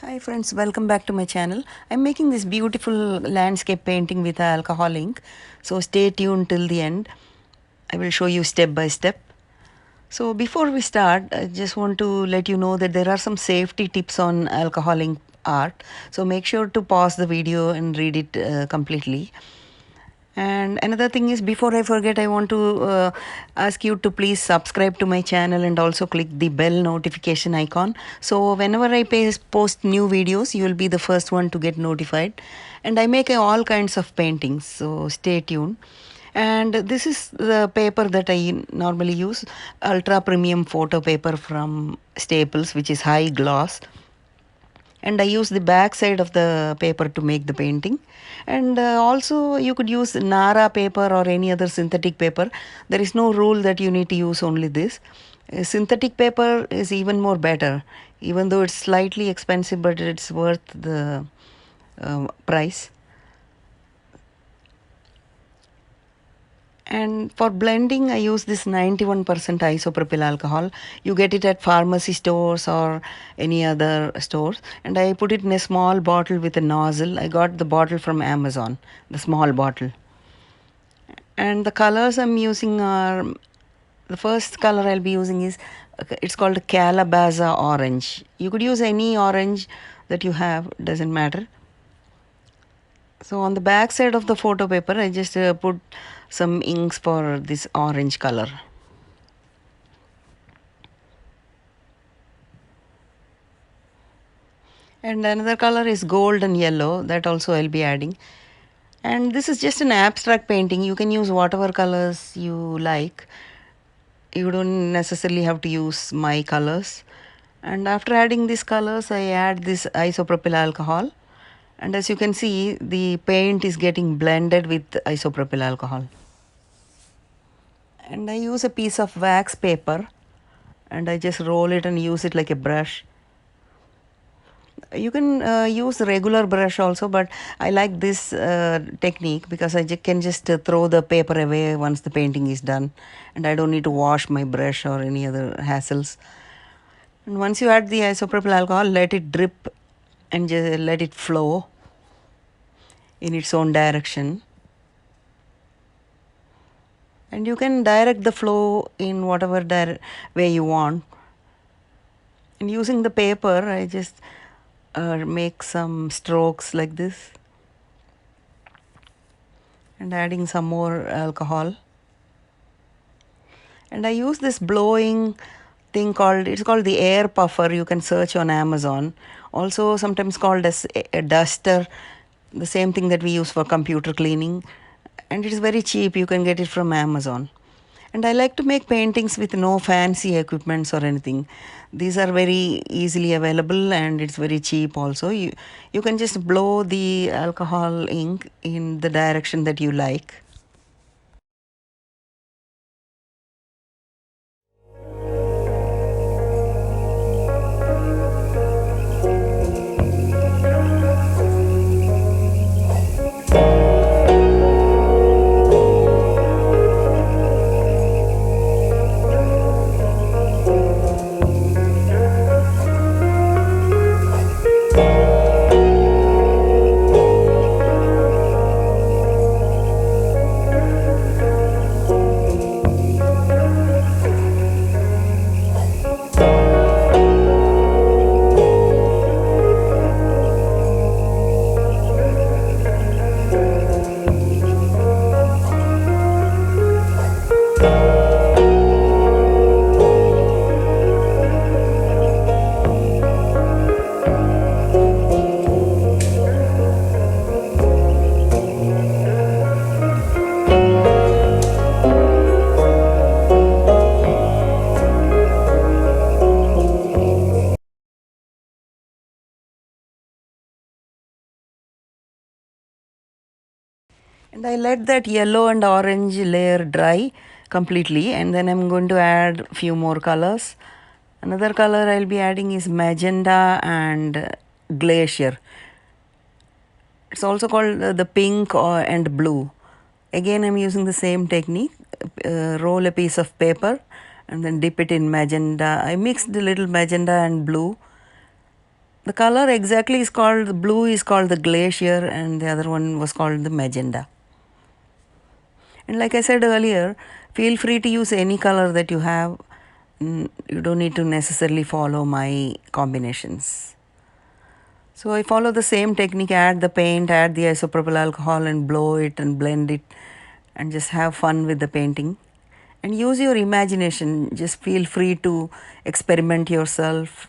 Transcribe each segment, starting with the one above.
Hi friends, welcome back to my channel. I'm making this beautiful landscape painting with alcohol ink. So stay tuned till the end. I will show you step by step. So before we start, I just want to let you know that there are some safety tips on alcohol ink art. So make sure to pause the video and read it completely. And another thing is, before I forget, I want to ask you to please subscribe to my channel and also click the bell notification icon. So whenever I post new videos, you will be the first one to get notified. And I make all kinds of paintings, so stay tuned. And this is the paper that I normally use, ultra premium photo paper from Staples, which is high gloss, and I use the back side of the paper to make the painting. And also you could use Nara paper or any other synthetic paper. There is no rule that you need to use only this. Synthetic paper is even more better, even though it's slightly expensive, but it's worth the price. And for blending, I use this 91% isopropyl alcohol. You get it at pharmacy stores or any other stores. And I put it in a small bottle with a nozzle. I got the bottle from Amazon, the small bottle. And the colors I'm using are, the first color I'll be using is, it's called Calabaza orange. You could use any orange that you have, doesn't matter. So on the back side of the photo paper, I just put some inks for this orange color. And another color is gold and yellow, that also I'll be adding. And this is just an abstract painting. You can use whatever colors you like. You don't necessarily have to use my colors. And after adding these colors, I add this isopropyl alcohol. And as you can see, the paint is getting blended with isopropyl alcohol. And I use a piece of wax paper and I just roll it and use it like a brush. You can use regular brush also, but I like this technique because I can just throw the paper away once the painting is done, and I don't need to wash my brush or any other hassles. And once you add the isopropyl alcohol, let it drip and just let it flow in its own direction. And you can direct the flow in whatever way you want. And using the paper, I just make some strokes like this and adding some more alcohol. And I use this blowing thing it's called the air puffer. You can search on Amazon. Also sometimes called as a duster, the same thing that we use for computer cleaning. And it is very cheap. You can get it from Amazon. And I like to make paintings with no fancy equipments or anything. These are very easily available and it's very cheap also. You can just blow the alcohol ink in the direction that you like. And I let that yellow and orange layer dry completely, and then I'm going to add a few more colors. Another color I'll be adding is magenta and glacier. It's also called the pink and blue. Again, I'm using the same technique. Roll a piece of paper and then dip it in magenta. I mixed a little magenta and blue The color exactly is called, the blue is called the glacier and the other one was called the magenta. And like I said earlier, feel free to use any color that you have. You don't need to necessarily follow my combinations. So I follow the same technique, add the paint, add the isopropyl alcohol and blow it and blend it and just have fun with the painting. And use your imagination, just feel free to experiment yourself.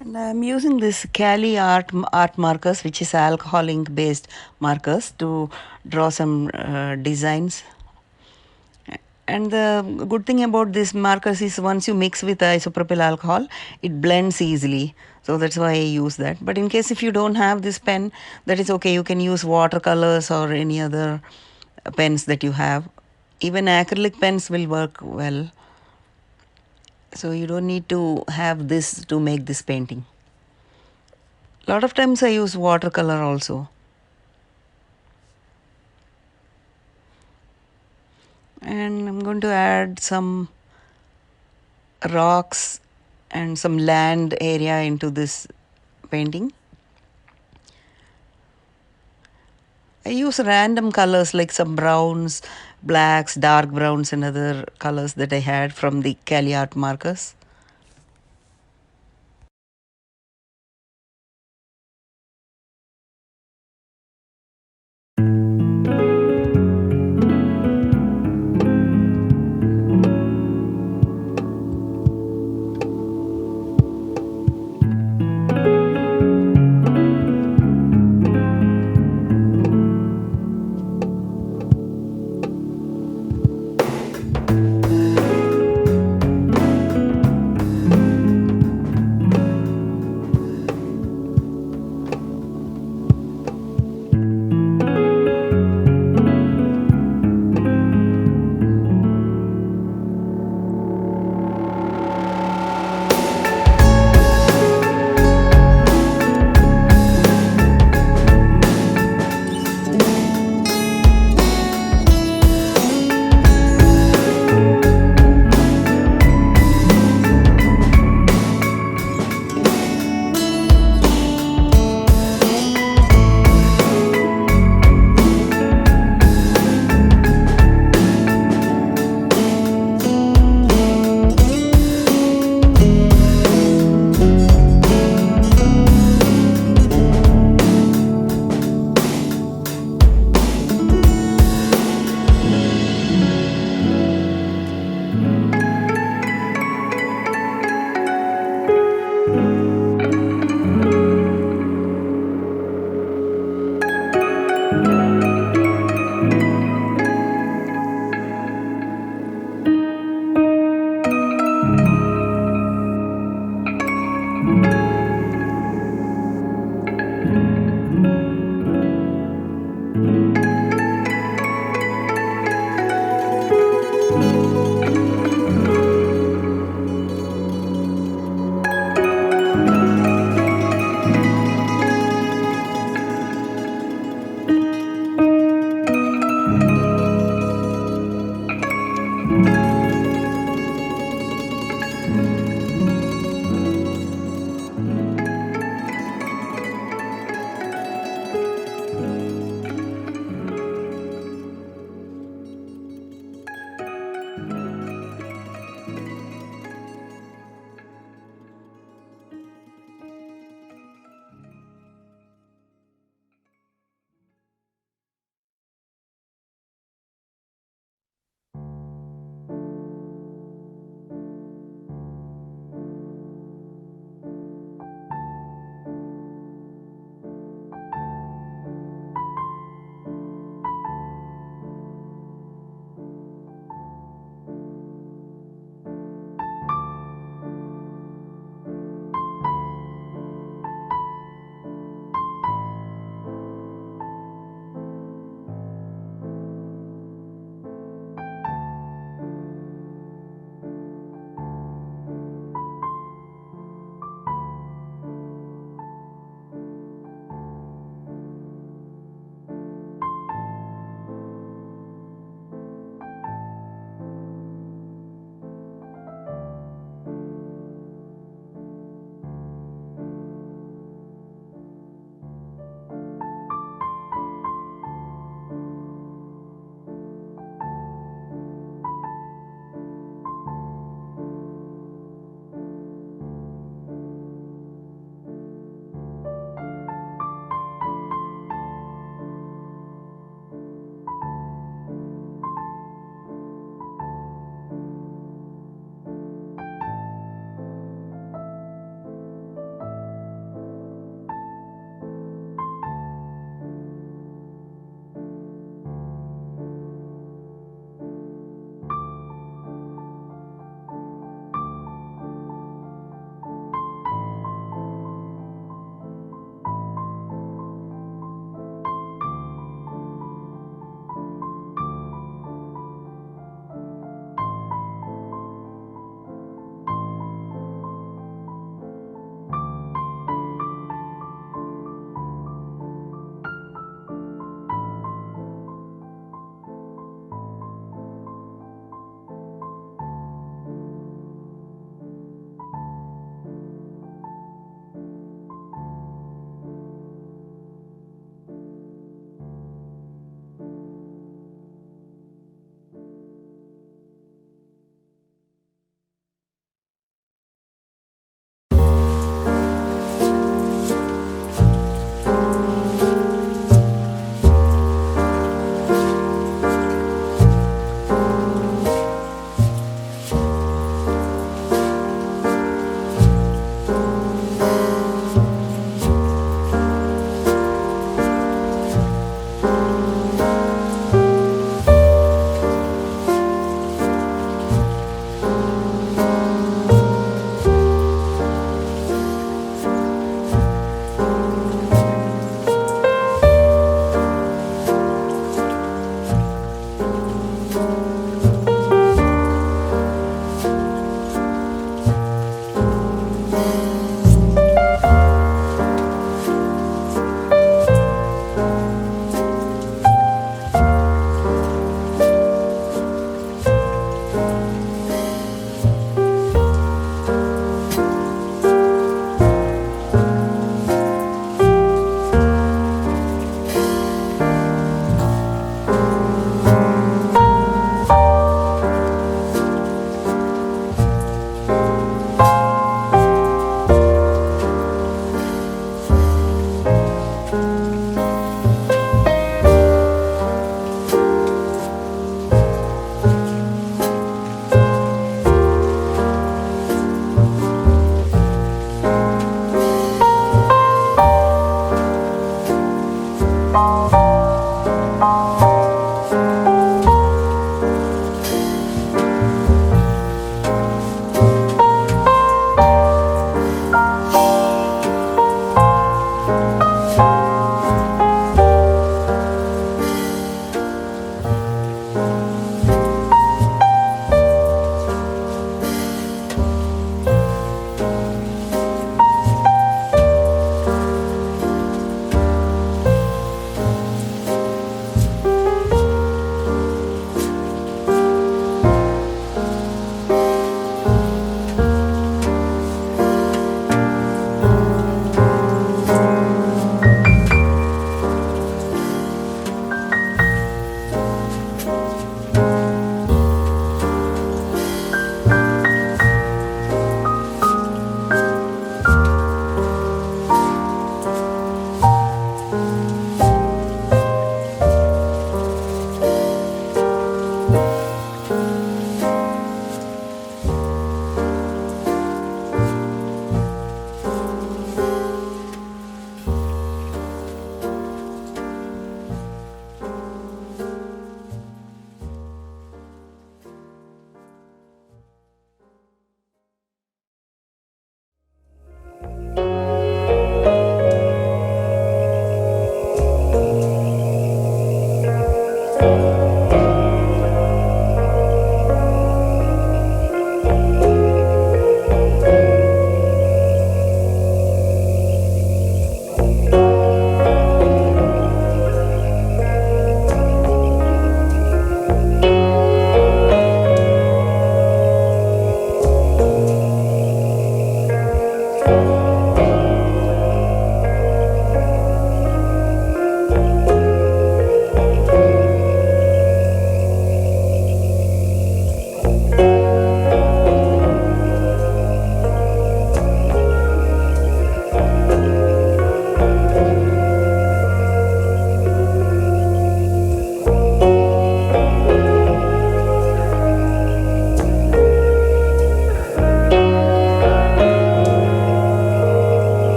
And I'm using this Cali art markers, which is alcohol ink based markers, to draw some designs. And the good thing about these markers is once you mix with isopropyl alcohol, it blends easily. So that's why I use that. But in case if you don't have this pen, that is okay. You can use watercolors or any other pens that you have. Even acrylic pens will work well. So you don't need to have this to make this painting. A lot of times I use watercolor also. And I'm going to add some rocks and some land area into this painting. I use random colors like some browns, blacks, dark browns and other colors that I had from the Cali art markers.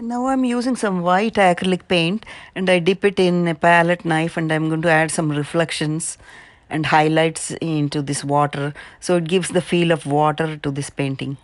And now I'm using some white acrylic paint and I dip it in a palette knife and I'm going to add some reflections and highlights into this water, so it gives the feel of water to this painting.